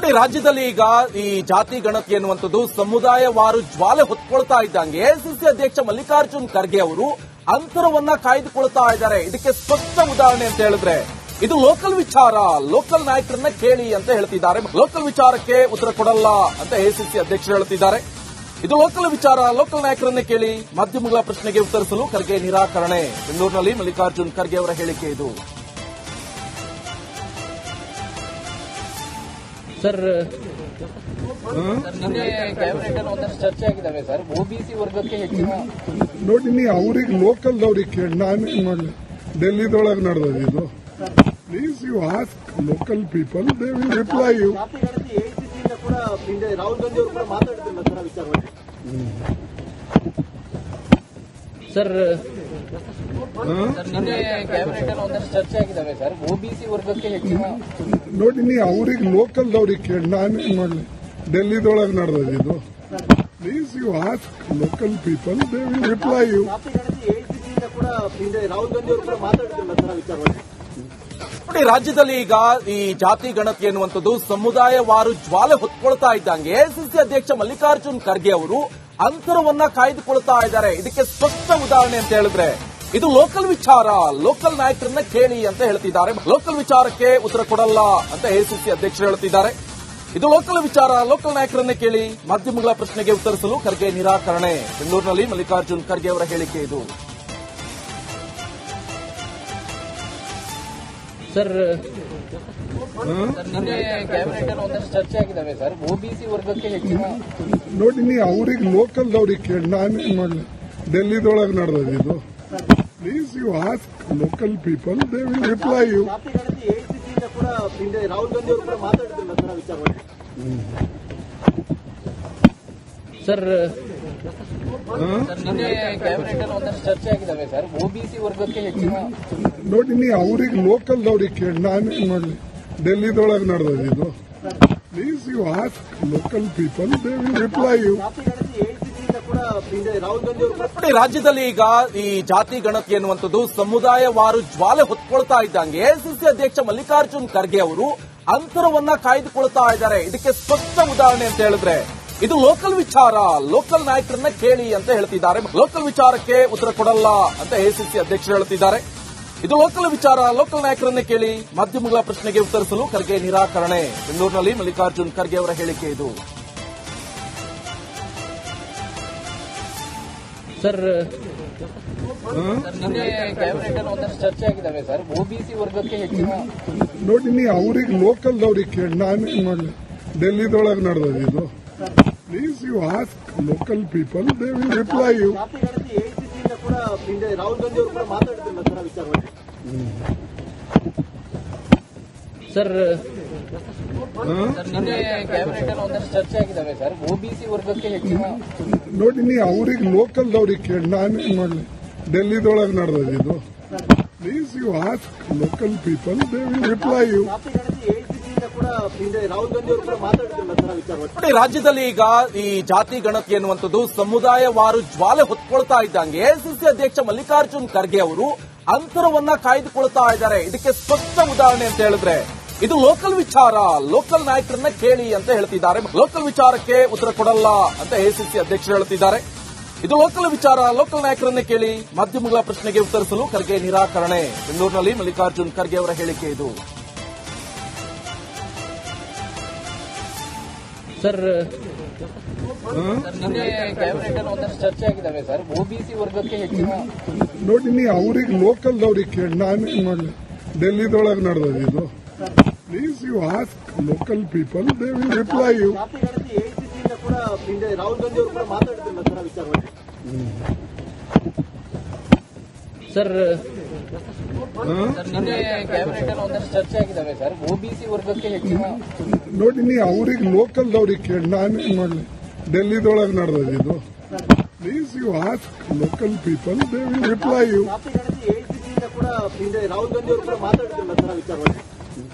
ನೋಡಿ, ರಾಜ್ಯದಲ್ಲಿ ಈಗ ಈ ಜಾತಿ ಗಣತಿ ಎನ್ನುವಂಥದ್ದು ಸಮುದಾಯವಾರು ಜ್ವಾಲೆ ಹೊತ್ಕೊಳ್ತಾ ಇದ್ದಂಗೆ ಎಐಸಿಸಿ ಅಧ್ಯಕ್ಷ ಮಲ್ಲಿಕಾರ್ಜುನ್ ಖರ್ಗೆ ಅವರು ಅಂತರವನ್ನ ಕಾಯ್ದುಕೊಳ್ತಾ ಇದ್ದಾರೆ. ಇದಕ್ಕೆ ಸ್ಪಷ್ಟ ಉದಾಹರಣೆ ಅಂತ ಹೇಳಿದ್ರೆ ಇದು ಲೋಕಲ್ ವಿಚಾರ, ಲೋಕಲ್ ನಾಯಕರನ್ನ ಕೇಳಿ ಅಂತ ಹೇಳ್ತಿದ್ದಾರೆ. ಲೋಕಲ್ ವಿಚಾರಕ್ಕೆ ಉತ್ತರ ಕೊಡಲ್ಲ ಅಂತ ಎಐಸಿಸಿ ಅಧ್ಯಕ್ಷರು ಹೇಳ್ತಿದ್ದಾರೆ. ಇದು ಲೋಕಲ್ ವಿಚಾರ, ಲೋಕಲ್ ನಾಯಕರನ್ನೇ ಕೇಳಿ, ಮಾಧ್ಯಮಗಳ ಪ್ರಶ್ನೆಗೆ ಉತ್ತರಿಸಲು ಖರ್ಗೆ ನಿರಾಕರಣೆ. ಬೆಂಗಳೂರಿನಲ್ಲಿ ಮಲ್ಲಿಕಾರ್ಜುನ್ ಖರ್ಗೆ ಅವರ ಹೇಳಿಕೆ ಇದು. ಸರ್, ನಿನ್ನೆ ಕ್ಯಾಬಿನೆಟ್ ಅಲ್ಲಿ ಒಂದಷ್ಟು ಚರ್ಚೆ ಆಗಿದ್ದಾವೆ ಸರ್. ಒಬಿಸಿ ವರ್ಗಕ್ಕೆ ಹೆಚ್ಚಿನ ನೋಡಿ, ನೀ ಅವ್ರಿಗೆ ಲೋಕಲ್ ಅವ್ರಿಗೆ ಕೇಳಿ, ನಾನೇನ್ ಮಾಡಲಿ. ಡೆಲ್ಲಿದೊಳಗೆ ನಡೆದದ ಇದು. Please you ask local people, they will reply you. Rahul Gandhi ಅವರು ಕೂಡ ಮಾತಾಡ್ತಿಲ್ಲ ಸರ್ ವಿಚಾರವಾಗಿ. ಸರ್, ನಿನ್ನೆ ಕ್ಯಾಬಿನೆಟ್ ಅಲ್ಲಿ ಒಂದಷ್ಟು ಚರ್ಚೆ ಆಗಿದ್ದಾವೆ ಸರ್. ಒಬಿಸಿ ವರ್ಗಕ್ಕೆ ಹೆಚ್ಚಿನ ನೋಡಿ, ನೀ ಅವ್ರಿಗೆ ಲೋಕಲ್ ಅವ್ರಿಗೆ ಕೇಳಿ, ನಾನೇನ್ ಮಾಡಲಿ. ಡೆಲ್ಲಿದೊಳಗೆ ನಡೆದದ ಇದು. Please you ask local people, they will reply you. ಕೂಡ ರಾಹುಲ್ ಗಾಂಧಿ ಅವರು ಕೂಡ ಮಾತಾಡ್ತಿಲ್ಲ ಸರ್ ವಿಚಾರವಾಗಿ. ನೋಡಿ, ರಾಜ್ಯದಲ್ಲಿ ಈಗ ಈ ಜಾತಿ ಗಣತಿ ಎನ್ನುವಂಥದ್ದು ಸಮುದಾಯವಾರು ಜ್ವಾಲೆ ಹೊತ್ಕೊಳ್ತಾ ಇದ್ದಂಗೆ ಎಐಸಿಸಿ ಅಧ್ಯಕ್ಷ ಮಲ್ಲಿಕಾರ್ಜುನ್ ಖರ್ಗೆ ಅವರು ಅಂತರವನ್ನ ಕಾಯ್ದುಕೊಳ್ತಾ ಇದ್ದಾರೆ. ಇದಕ್ಕೆ ಸ್ಪಷ್ಟ ಉದಾಹರಣೆ ಅಂತ ಹೇಳಿದ್ರೆ ಇದು ಲೋಕಲ್ ವಿಚಾರ, ಲೋಕಲ್ ನಾಯಕರನ್ನ ಕೇಳಿ ಅಂತ ಹೇಳ್ತಿದ್ದಾರೆ. ಲೋಕಲ್ ವಿಚಾರಕ್ಕೆ ಉತ್ತರ ಕೊಡಲ್ಲ ಅಂತ ಎಐಸಿಸಿ ಅಧ್ಯಕ್ಷರು ಹೇಳ್ತಿದ್ದಾರೆ. ಇದು ಲೋಕಲ್ ವಿಚಾರ, ಲೋಕಲ್ ನಾಯಕರನ್ನೇ ಕೇಳಿ, ಮಾಧ್ಯಮಗಳ ಪ್ರಶ್ನೆಗೆ ಉತ್ತರಿಸಲು ಖರ್ಗೆ ನಿರಾಕರಣೆ. ಬೆಂಗಳೂರಿನಲ್ಲಿ ಮಲ್ಲಿಕಾರ್ಜುನ್ ಖರ್ಗೆ ಅವರ ಹೇಳಿಕೆ ಇದು. ಸರ್, ನಿನ್ನೆ ಕ್ಯಾಬಿನೆಟ್ ಅಲ್ಲಿ ಒಂದಷ್ಟು ಚರ್ಚೆ ಆಗಿದ್ದಾವೆ ಸರ್. ಒಬಿಸಿ ವರ್ಗಕ್ಕೆ ಹೆಚ್ಚಿನ ನೋಡಿ, ನೀ ಅವ್ರಿಗೆ ಲೋಕಲ್ ಅವ್ರಿಗೆ ಕೇಳಿ, ನಾನೇನ್ ಮಾಡಲಿ. ಡೆಲ್ಲಿದೊಳಗೆ ನಡೆದದ ಇದು. Please you ask local people, they will reply you. ಕೂಡ ರಾಹುಲ್ ಗಾಂಧಿ ಅವರು ಕೂಡ ಮಾತಾಡ್ತಿಲ್ಲ ಸರ್ ವಿಚಾರವಾಗಿ. ಸರ್, ನಿನ್ನೆ ಕ್ಯಾಬಿನೆಟ್ ಅಲ್ಲಿ ಒಂದಷ್ಟು ಚರ್ಚೆ ಆಗಿದ್ದಾವೆ ಸರ್. ಒಬಿಸಿ ವರ್ಗಕ್ಕೆ ಹೆಚ್ಚಿನ ನೋಡಿ, ನೀ ಅವ್ರಿಗೆ ಲೋಕಲ್ ಅವ್ರಿಗೆ ಕೇಳಿ, ನಾನೇನ್ ಮಾಡಲಿ. ಡೆಲ್ಲಿದೊಳಗೆ ನಡೆದದ ಇದು. Please you ask local people, they will reply you. ಕೂಡ ರಾಹುಲ್ ಗಾಂಧಿ ಅವರು ನೋಡಿ, ರಾಜ್ಯದಲ್ಲಿ ಈಗ ಈ ಜಾತಿ ಗಣತಿ ಎನ್ನುವಂಥದ್ದು ಸಮುದಾಯವಾರು ಜ್ವಾಲೆ ಹೊತ್ಕೊಳ್ತಾ ಇದ್ದಂಗೆ ಎಐಸಿಸಿ ಅಧ್ಯಕ್ಷ ಮಲ್ಲಿಕಾರ್ಜುನ್ ಖರ್ಗೆ ಅವರು ಅಂತರವನ್ನ ಕಾಯ್ದುಕೊಳ್ತಾ ಇದ್ದಾರೆ. ಇದಕ್ಕೆ ಸ್ಪಷ್ಟ ಉದಾಹರಣೆ ಅಂತ ಹೇಳಿದ್ರೆ ಇದು ಲೋಕಲ್ ವಿಚಾರ, ಲೋಕಲ್ ನಾಯಕರನ್ನ ಕೇಳಿ ಅಂತ ಹೇಳ್ತಿದ್ದಾರೆ. ಲೋಕಲ್ ವಿಚಾರಕ್ಕೆ ಉತ್ತರ ಕೊಡಲ್ಲ ಅಂತ ಎಐಸಿಸಿ ಅಧ್ಯಕ್ಷರು ಹೇಳ್ತಿದ್ದಾರೆ. ಇದು ಲೋಕಲ್ ವಿಚಾರ, ಲೋಕಲ್ ನಾಯಕರನ್ನೇ ಕೇಳಿ, ಮಾಧ್ಯಮಗಳ ಪ್ರಶ್ನೆಗೆ ಉತ್ತರಿಸಲು ಖರ್ಗೆ ನಿರಾಕರಣೆ. ಬೆಂಗಳೂರಿನಲ್ಲಿ ಮಲ್ಲಿಕಾರ್ಜುನ್ ಖರ್ಗೆ ಅವರ ಹೇಳಿಕೆ ಇದು. ಸರ್, ನಿನ್ನೆ ಕ್ಯಾಬಿನೆಟ್ ಅಲ್ಲಿ ಒಂದಷ್ಟು ಚರ್ಚೆ ಆಗಿದ್ದಾವೆ ಸರ್. ಒಬಿಸಿ ವರ್ಗಕ್ಕೆ ಹೆಚ್ಚಿನ ನೋಡಿ, ನೀ ಅವ್ರಿಗೆ ಲೋಕಲ್ ಅವ್ರಿಗೆ ಕೇಳಿ, ನಾನೇನ್ ಮಾಡಲಿ. ಡೆಲ್ಲಿದೊಳಗೆ ನಡೆದದ ಇದು. Please you ask local people, they will reply you. ಕೂಡ ರಾಹುಲ್ ಗಾಂಧಿ ಅವರು ಕೂಡ ಮಾತಾಡ್ತಿಲ್ಲ ಸರ್ ವಿಚಾರವಾಗಿ. ಸರ್, ನಿನ್ನೆ ಕ್ಯಾಬಿನೆಟ್ ಅಲ್ಲಿ ಒಂದಷ್ಟು ಚರ್ಚೆ ಆಗಿದ್ದಾವೆ ಸರ್. ಒಬಿಸಿ ವರ್ಗಕ್ಕೆ ಹೆಚ್ಚಿನ ನೋಡಿ, ನೀ ಅವ್ರಿಗೆ ಲೋಕಲ್ ಅವ್ರಿಗೆ ಕೇಳಿ, ನಾನೇನ್ ಮಾಡಲಿ. ಡೆಲ್ಲಿದೊಳಗೆ ನಡೆದದ ಇದು. Please you ask local people, they will reply you. ಕೂಡ ರಾಹುಲ್ ಗಾಂಧಿ ಅವರು ಕೂಡ ಮಾತಾಡ್ತಿಲ್ಲ ಸರ್ ವಿಚಾರವಾಗಿ. ನೋಡಿ, ರಾಜ್ಯದಲ್ಲಿ ಈಗ ಈ ಜಾತಿ ಗಣತಿ ಎನ್ನುವಂಥದ್ದು ಸಮುದಾಯವಾರು ಜ್ವಾಲೆ ಹೊತ್ಕೊಳ್ತಾ ಇದ್ದಂಗೆ ಎಐಸಿಸಿ ಅಧ್ಯಕ್ಷ ಮಲ್ಲಿಕಾರ್ಜುನ್ ಖರ್ಗೆ ಅವರು ಅಂತರವನ್ನ ಕಾಯ್ದುಕೊಳ್ತಾ ಇದ್ದಾರೆ. ಇದಕ್ಕೆ ಸ್ಪಷ್ಟ ಉದಾಹರಣೆ ಅಂತ ಹೇಳಿದ್ರೆ ಇದು ಲೋಕಲ್ ವಿಚಾರ, ಲೋಕಲ್ ನಾಯಕರನ್ನ ಕೇಳಿ ಅಂತ ಹೇಳ್ತಿದ್ದಾರೆ. ಲೋಕಲ್ ವಿಚಾರಕ್ಕೆ ಉತ್ತರ ಕೊಡಲ್ಲ ಅಂತ ಎಐಸಿಸಿ ಅಧ್ಯಕ್ಷರು ಹೇಳ್ತಿದ್ದಾರೆ. ಇದು ಲೋಕಲ್ ವಿಚಾರ, ಲೋಕಲ್ ನಾಯಕರನ್ನೇ ಕೇಳಿ, ಮಾಧ್ಯಮಗಳ ಪ್ರಶ್ನೆಗೆ ಉತ್ತರಿಸಲು ಖರ್ಗೆ ನಿರಾಕರಣೆ. ಬೆಂಗಳೂರಿನಲ್ಲಿ ಮಲ್ಲಿಕಾರ್ಜುನ್ ಖರ್ಗೆ ಅವರ ಹೇಳಿಕೆ ಇದು. ಸರ್, ನಿನ್ನೆ ಕ್ಯಾಬಿನೆಟ್ ಅಲ್ಲಿ ಒಂದಷ್ಟು ಚರ್ಚೆ ಆಗಿದ್ದಾವೆ ಸರ್. ಒಬಿಸಿ ವರ್ಗಕ್ಕೆ ಹೆಚ್ಚಿನ ನೋಡಿ, ನೀ ಅವ್ರಿಗೆ ಲೋಕಲ್ ಅವ್ರಿಗೆ ಕೇಳಿ, ನಾನೇನ್ ಮಾಡಲಿ. ಡೆಲ್ಲಿದೊಳಗೆ ನಡೆದದ ಇದು. Please you ask local people, they will reply you. ಕೂಡ ರಾಹುಲ್ ಗಾಂಧಿ ಅವರು ಕೂಡ ಮಾತಾಡ್ತಿಲ್ಲ ಸರ್ ವಿಚಾರವಾಗಿ. ಸರ್, ನಿನ್ನೆ ಕ್ಯಾಬಿನೆಟ್ ಅಲ್ಲಿ ಒಂದಷ್ಟು ಚರ್ಚೆ ಆಗಿದ್ದಾವೆ ಸರ್. ಒಬಿಸಿ ವರ್ಗಕ್ಕೆ ಹೆಚ್ಚಿನ ನೋಡಿ, ನೀ ಅವ್ರಿಗೆ ಲೋಕಲ್ ಅವ್ರಿಗೆ ಕೇಳಿ, ನಾನೇನ್ ಮಾಡಲಿ. ಡೆಲ್ಲಿದೊಳಗೆ ನಡೆದದ ಇದು. Please you ask local people, they will reply you. ಕೂಡ ರಾಹುಲ್ ಗಾಂಧಿ ಅವರು ಕೂಡ ಮಾತಾಡ್ತಿಲ್ಲ ಸರ್ ವಿಚಾರವಾಗಿ.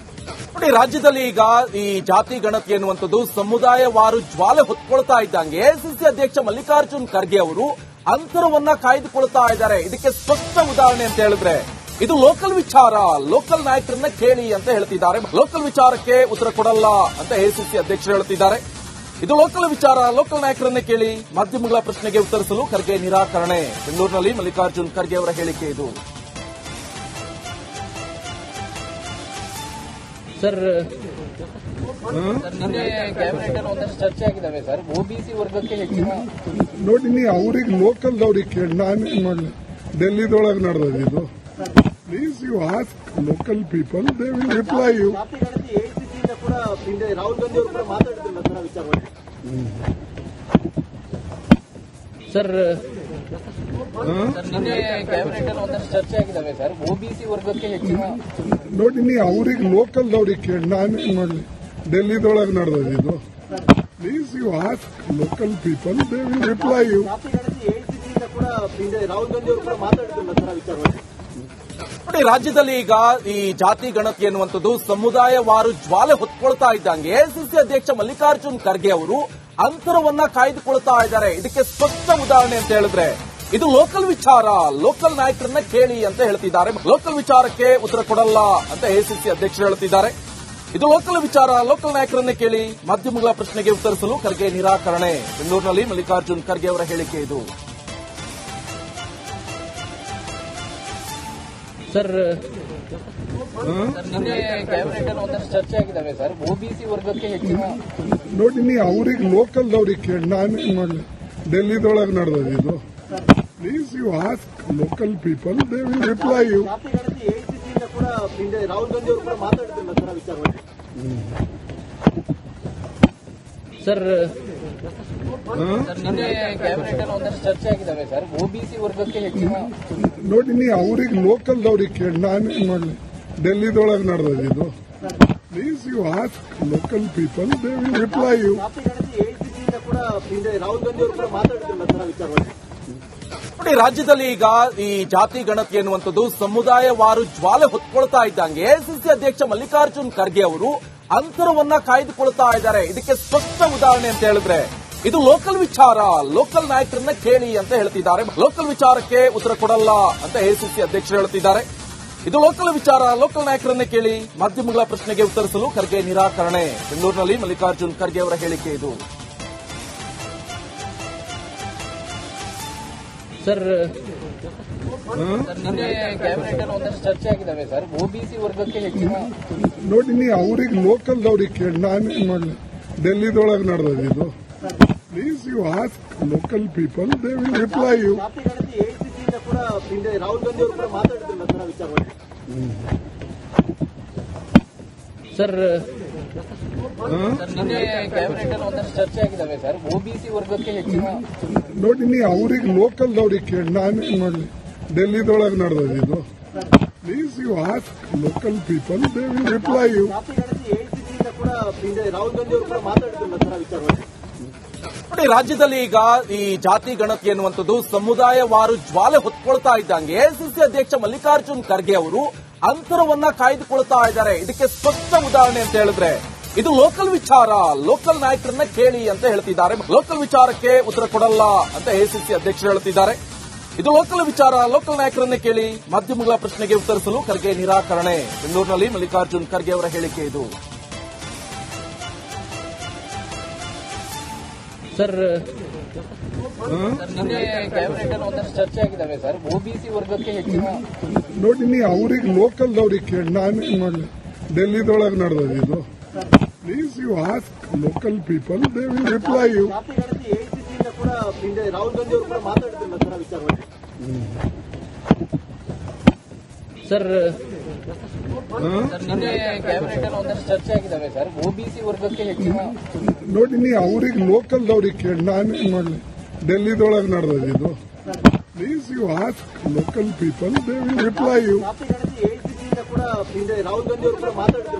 ನೋಡಿ, ರಾಜ್ಯದಲ್ಲಿ ಈಗ ಈ ಜಾತಿ ಗಣತಿ ಎನ್ನುವಂಥದ್ದು ಸಮುದಾಯವಾರು ಜ್ವಾಲೆ ಹೊತ್ಕೊಳ್ತಾ ಇದ್ದಂಗೆ ಎಐಸಿಸಿ ಅಧ್ಯಕ್ಷ ಮಲ್ಲಿಕಾರ್ಜುನ್ ಖರ್ಗೆ ಅವರು ಅಂತರವನ್ನ ಕಾಯ್ದುಕೊಳ್ತಾ ಇದ್ದಾರೆ. ಇದಕ್ಕೆ ಸ್ಪಷ್ಟ ಉದಾಹರಣೆ ಅಂತ ಹೇಳಿದ್ರೆ ಇದು ಲೋಕಲ್ ವಿಚಾರ, ಲೋಕಲ್ ನಾಯಕರನ್ನ ಕೇಳಿ ಅಂತ ಹೇಳ್ತಿದ್ದಾರೆ. ಲೋಕಲ್ ವಿಚಾರಕ್ಕೆ ಉತ್ತರ ಕೊಡಲ್ಲ ಅಂತ ಎಸಿಸಿ ಅಧ್ಯಕ್ಷರು ಹೇಳ್ತಿದ್ದಾರೆ. ಇದು ಲೋಕಲ್ ವಿಚಾರ, ಲೋಕಲ್ ನಾಯಕರನ್ನೇ ಕೇಳಿ. ಮಾಧ್ಯಮಗಳ ಪ್ರಶ್ನೆಗೆ ಉತ್ತರಿಸಲು ಖರ್ಗೆ ನಿರಾಕರಣೆ. ಬೆಂಗಳೂರಿನಲ್ಲಿ ಮಲ್ಲಿಕಾರ್ಜುನ್ ಖರ್ಗೆ ಅವರ ಹೇಳಿಕೆ ಇದು. ಸರ್ ನಿನ್ನೆ ಕ್ಯಾಬಿನೆಟ್ ಅಲ್ಲಿ ಒಂದಷ್ಟು ಚರ್ಚೆ ಆಗಿದ್ದಾವೆ ಸರ್. ಒಬಿಸಿ ವರ್ಗಕ್ಕೆ ಹೆಚ್ಚಿನ ನೋಡಿ, ನೀ ಅವ್ರಿಗೆ ಲೋಕಲ್ದವ್ರಿಗೆ ಕೇಳಿ, ನಾನೇನ್ ಮಾಡಲಿ. ಡೆಲ್ಲಿದೊಳಗೆ ನಡೆದಿದ್ದು. Please you ask local people, they will reply you. ಜಾತಿ ಗಣತಿ ಎಐಸಿಸಿಯಿಂದ ಕೂಡ ಹಿಂದೆ ರಾಹುಲ್ ಗಾಂಧಿ ಅವರು ಕೂಡ ಮಾತಾಡಿದ್ರಲ್ಲ ಸರ್ ಆ ವಿಚಾರವಾಗಿ. ಸರ್ ನಿನ್ನೆ ಕ್ಯಾಬಿನೆಟ್ ಅಲ್ಲಿ ಒಂದಷ್ಟು ಚರ್ಚೆ ಆಗಿದ್ದಾವೆ ಸರ್. ಒಬಿಸಿ ವರ್ಗಕ್ಕೆ ಹೆಚ್ಚಿನ ನೋಡಿ, ನೀ ಅವ್ರಿಗೆ ಲೋಕಲ್ದವ್ರಿಗೆ ಕೇಳಿ, ನಾನೇನ್ ಮಾಡಲಿ. ಡೆಲ್ಲಿದೊಳಗೆ ನಡೆದಿದ್ದು. Please you ask local people, they will reply you. ಜಾತಿ ಗಣತಿ ಎಐಸಿಸಿಯಿಂದ ಕೂಡ ಹಿಂದೆ ರಾಹುಲ್ ಗಾಂಧಿ ಅವರು ಕೂಡ ಮಾತಾಡಿದ್ರಲ್ಲ ಸರ್ ಆ ವಿಚಾರವಾಗಿ. ನೋಡಿ, ರಾಜ್ಯದಲ್ಲಿ ಈಗ ಈ ಜಾತಿ ಗಣತಿ ಎನ್ನುವಂಥದ್ದು ಸಮುದಾಯವಾರು ಜ್ವಾಲೆ ಹೊತ್ಕೊಳ್ತಾ ಇದ್ದಂಗೆ ಎಸಿಸಿ ಅಧ್ಯಕ್ಷ ಮಲ್ಲಿಕಾರ್ಜುನ್ ಖರ್ಗೆ ಅವರು ಅಂತರವನ್ನ ಕಾಯ್ದುಕೊಳ್ತಾ ಇದ್ದಾರೆ. ಇದಕ್ಕೆ ಸ್ಪಷ್ಟ ಉದಾಹರಣೆ ಅಂತ ಹೇಳಿದ್ರೆ ಇದು ಲೋಕಲ್ ವಿಚಾರ, ಲೋಕಲ್ ನಾಯಕರನ್ನ ಕೇಳಿ ಅಂತ ಹೇಳ್ತಿದ್ದಾರೆ. ಲೋಕಲ್ ವಿಚಾರಕ್ಕೆ ಉತ್ತರ ಕೊಡಲ್ಲ ಅಂತ ಎಸಿಸಿ ಅಧ್ಯಕ್ಷರು ಹೇಳ್ತಿದ್ದಾರೆ. ಇದು ಲೋಕಲ್ ವಿಚಾರ, ಲೋಕಲ್ ನಾಯಕರನ್ನೇ ಕೇಳಿ. ಮಾಧ್ಯಮಗಳ ಪ್ರಶ್ನೆಗೆ ಉತ್ತರಿಸಲು ಖರ್ಗೆ ನಿರಾಕರಣೆ. ಬೆಂಗಳೂರಿನಲ್ಲಿ ಮಲ್ಲಿಕಾರ್ಜುನ್ ಖರ್ಗೆ ಅವರ ಹೇಳಿಕೆ ಇದು. ಸರ್ ನಿನ್ನೆ ಕ್ಯಾಬಿನೆಟ್ ಅಲ್ಲಿ ಒಂದಷ್ಟು ಚರ್ಚೆ ಆಗಿದ್ದಾವೆ ಸರ್. ಒಬಿಸಿ ವರ್ಗಕ್ಕೆ ಹೆಚ್ಚಿನ ನೋಡಿ, ನೀ ಅವ್ರಿಗೆ ಲೋಕಲ್ದವ್ರಿಗೆ ಕೇಳಿ, ನಾನೇನ್ ಮಾಡಲಿ. ಡೆಲ್ಲಿದೊಳಗೆ ನಡೆದಿದ್ದು. Please you ask local people, they will reply you. ಜಾತಿ ಗಣತಿ ಎಐಸಿಸಿಯಿಂದ ಕೂಡ ಹಿಂದೆ ರಾಹುಲ್ ಗಾಂಧಿ ಅವರು ಕೂಡ ಮಾತಾಡಿದ್ರಲ್ಲ ಸರ್ ಆ ವಿಚಾರವಾಗಿ. ಸರ್ ನಿನ್ನೆ ಕ್ಯಾಬಿನೆಟ್ ಅಲ್ಲಿ ಒಂದಷ್ಟು ಚರ್ಚೆ ಆಗಿದ್ದಾವೆ ಸರ್. ಒಬಿಸಿ ವರ್ಗಕ್ಕೆ ಹೆಚ್ಚಿನ ನೋಡಿ, ನೀ ಅವ್ರಿಗೆ ಲೋಕಲ್ದವ್ರಿಗೆ ಕೇಳಿ, ನಾನೇನ್ ಮಾಡಲಿ. ಡೆಲ್ಲಿದೊಳಗೆ ನಡೆದಿದ್ದು. Please you ask local people, they will reply you. ಜಾತಿ ಗಣತಿ ಎಐಸಿಸಿಯಿಂದ ಕೂಡ ಹಿಂದೆ ರಾಹುಲ್ ಗಾಂಧಿ ಅವರು ಕೂಡ ಮಾತಾಡಿದ್ರಲ್ಲ ಸರ್ ಆ ವಿಚಾರವಾಗಿ. ನೋಡಿ, ರಾಜ್ಯದಲ್ಲಿ ಈಗ ಈ ಜಾತಿ ಗಣತಿ ಎನ್ನುವಂಥದ್ದು ಸಮುದಾಯವಾರು ಜ್ವಾಲೆ ಹೊತ್ಕೊಳ್ತಾ ಇದ್ದಂಗೆ ಎಸಿಸಿ ಅಧ್ಯಕ್ಷ ಮಲ್ಲಿಕಾರ್ಜುನ್ ಖರ್ಗೆ ಅವರು ಅಂತರವನ್ನ ಕಾಯ್ದುಕೊಳ್ತಾ ಇದ್ದಾರೆ. ಇದಕ್ಕೆ ಸ್ಪಷ್ಟ ಉದಾಹರಣೆ ಅಂತ ಹೇಳಿದ್ರೆ ಇದು ಲೋಕಲ್ ವಿಚಾರ, ಲೋಕಲ್ ನಾಯಕರನ್ನ ಕೇಳಿ ಅಂತ ಹೇಳ್ತಿದ್ದಾರೆ. ಲೋಕಲ್ ವಿಚಾರಕ್ಕೆ ಉತ್ತರ ಕೊಡಲ್ಲ ಅಂತ ಎಸಿಸಿ ಅಧ್ಯಕ್ಷರು ಹೇಳ್ತಿದ್ದಾರೆ. ಇದು ಲೋಕಲ್ ವಿಚಾರ, ಲೋಕಲ್ ನಾಯಕರನ್ನೇ ಕೇಳಿ. ಮಾಧ್ಯಮಗಳ ಪ್ರಶ್ನೆಗೆ ಉತ್ತರಿಸಲು ಖರ್ಗೆ ನಿರಾಕರಣೆ. ಬೆಂಗಳೂರಿನಲ್ಲಿ ಮಲ್ಲಿಕಾರ್ಜುನ್ ಖರ್ಗೆ ಅವರ ಹೇಳಿಕೆ ಇದು. ಸರ್ ನಿನ್ನೆ ಕ್ಯಾಬಿನೆಟ್ ಅಲ್ಲಿ ಒಂದಷ್ಟು ಚರ್ಚೆ ಆಗಿದ್ದಾವೆ ಸರ್. ಒಬಿಸಿ ವರ್ಗಕ್ಕೆ ಹೆಚ್ಚಿನ ನೋಡಿ, ನೀ ಅವ್ರಿಗೆ ಲೋಕಲ್ದವ್ರಿಗೆ ಕೇಳಿ, ನಾನೇನ್ ಮಾಡಲಿ. ಡೆಲ್ಲಿದೊಳಗೆ ನಡೆದಿದ್ದು. Please you ask local people, they will reply you. ಜಾತಿ ಗಣತಿ ಎಐಸಿಸಿಯಿಂದ ಕೂಡ ಹಿಂದೆ ರಾಹುಲ್ ಗಾಂಧಿ ಅವರು ಕೂಡ ಮಾತಾಡಿದ್ರಲ್ಲ ಸರ್ ಆ ವಿಚಾರವಾಗಿ. ಸರ್ ನಿನ್ನೆ ಕ್ಯಾಬಿನೆಟ್ ಅಲ್ಲಿ ಒಂದಷ್ಟು ಚರ್ಚೆ ಆಗಿದ್ದಾವೆ ಸರ್. ಒಬಿಸಿ ವರ್ಗಕ್ಕೆ ಹೆಚ್ಚಿನ ನೋಡಿ, ನೀ ಅವ್ರಿಗೆ ಲೋಕಲ್ದವ್ರಿಗೆ ಕೇಳಿ, ನಾನೇನ್ ಮಾಡಲಿ. ಡೆಲ್ಲಿದೊಳಗೆ ನಡೆದಿದ್ದು. Please you ask local people, they will reply you. ಜಾತಿ ಗಣತಿ ಎಐಸಿಸಿಯಿಂದ ಕೂಡ ಹಿಂದೆ ರಾಹುಲ್ ಗಾಂಧಿ ಅವರು ಕೂಡ ಮಾತಾಡಿದ್ರಲ್ಲ ಸರ್ ಆ ವಿಚಾರವಾಗಿ. ನೋಡಿ, ರಾಜ್ಯದಲ್ಲಿ ಈಗ ಈ ಜಾತಿ ಗಣತಿ ಎನ್ನುವಂಥದ್ದು ಸಮುದಾಯವಾರು ಜ್ವಾಲೆ ಹೊತ್ಕೊಳ್ತಾ ಇದ್ದಂಗೆ ಎಸಿಸಿ ಅಧ್ಯಕ್ಷ ಮಲ್ಲಿಕಾರ್ಜುನ್ ಖರ್ಗೆ ಅವರು ಅಂತರವನ್ನ ಕಾಯ್ದುಕೊಳ್ತಾ ಇದ್ದಾರೆ. ಇದಕ್ಕೆ ಸ್ಪಷ್ಟ ಉದಾಹರಣೆ ಅಂತ ಹೇಳಿದ್ರೆ ಇದು ಲೋಕಲ್ ವಿಚಾರ, ಲೋಕಲ್ ನಾಯಕರನ್ನ ಕೇಳಿ ಅಂತ ಹೇಳ್ತಿದ್ದಾರೆ. ಲೋಕಲ್ ವಿಚಾರಕ್ಕೆ ಉತ್ತರ ಕೊಡಲ್ಲ ಅಂತ ಎಸಿಸಿ ಅಧ್ಯಕ್ಷರು ಹೇಳ್ತಿದ್ದಾರೆ. ಇದು ಲೋಕಲ್ ವಿಚಾರ, ಲೋಕಲ್ ನಾಯಕರನ್ನೇ ಕೇಳಿ. ಮಾಧ್ಯಮಗಳ ಪ್ರಶ್ನೆಗೆ ಉತ್ತರಿಸಲು ಖರ್ಗೆ ನಿರಾಕರಣೆ. ಬೆಂಗಳೂರಿನಲ್ಲಿ ಮಲ್ಲಿಕಾರ್ಜುನ್ ಖರ್ಗೆ ಅವರ ಹೇಳಿಕೆ ಇದು. ಸರ್ ನಿನ್ನೆ ಕ್ಯಾಬಿನೆಟ್ ಅಲ್ಲಿ ಒಂದಷ್ಟು ಚರ್ಚೆ ಆಗಿದ್ದಾವೆ ಸರ್. ಒಬಿಸಿ ವರ್ಗಕ್ಕೆ ಹೆಚ್ಚಿನ ನೋಡಿ, ನೀ ಅವ್ರಿಗೆ ಲೋಕಲ್ದವ್ರಿಗೆ ಕೇಳಿ, ನಾನೇನ್ ಮಾಡಲಿ. ಡೆಲ್ಲಿದೊಳಗೆ ನಡೆದಿದ್ದು. Please you ask local people, they will reply you. ಜಾತಿ ಗಣತಿ ಎಐಸಿಸಿಯಿಂದ ಕೂಡ ಹಿಂದೆ ರಾಹುಲ್ ಗಾಂಧಿ ಅವರು ಕೂಡ ಮಾತಾಡಿದ್ರಲ್ಲ ಸರ್ ಆ ವಿಚಾರವಾಗಿ. ಸರ್ ನಿನ್ನೆ ಕ್ಯಾಬಿನೆಟ್ ಅಲ್ಲಿ ಒಂದಷ್ಟು ಚರ್ಚೆ ಆಗಿದ್ದಾವೆ ಸರ್. ಒಬಿಸಿ ವರ್ಗಕ್ಕೆ ಹೆಚ್ಚಿನ ನೋಡಿ, ನೀ ಅವ್ರಿಗೆ ಲೋಕಲ್ದವ್ರಿಗೆ ಕೇಳಿ, ನಾನೇನ್ ಮಾಡಲಿ. ಡೆಲ್ಲಿದೊಳಗೆ ನಡೆದಿದ್ದು. Please you ask local people, they will reply you. ಜಾತಿ ಗಣತಿ ಎಐಸಿಸಿಯಿಂದ ಕೂಡ ಹಿಂದೆ ರಾಹುಲ್ ಗಾಂಧಿ ಅವರು ಕೂಡ ಮಾತಾಡಿದ್ರಲ್ಲ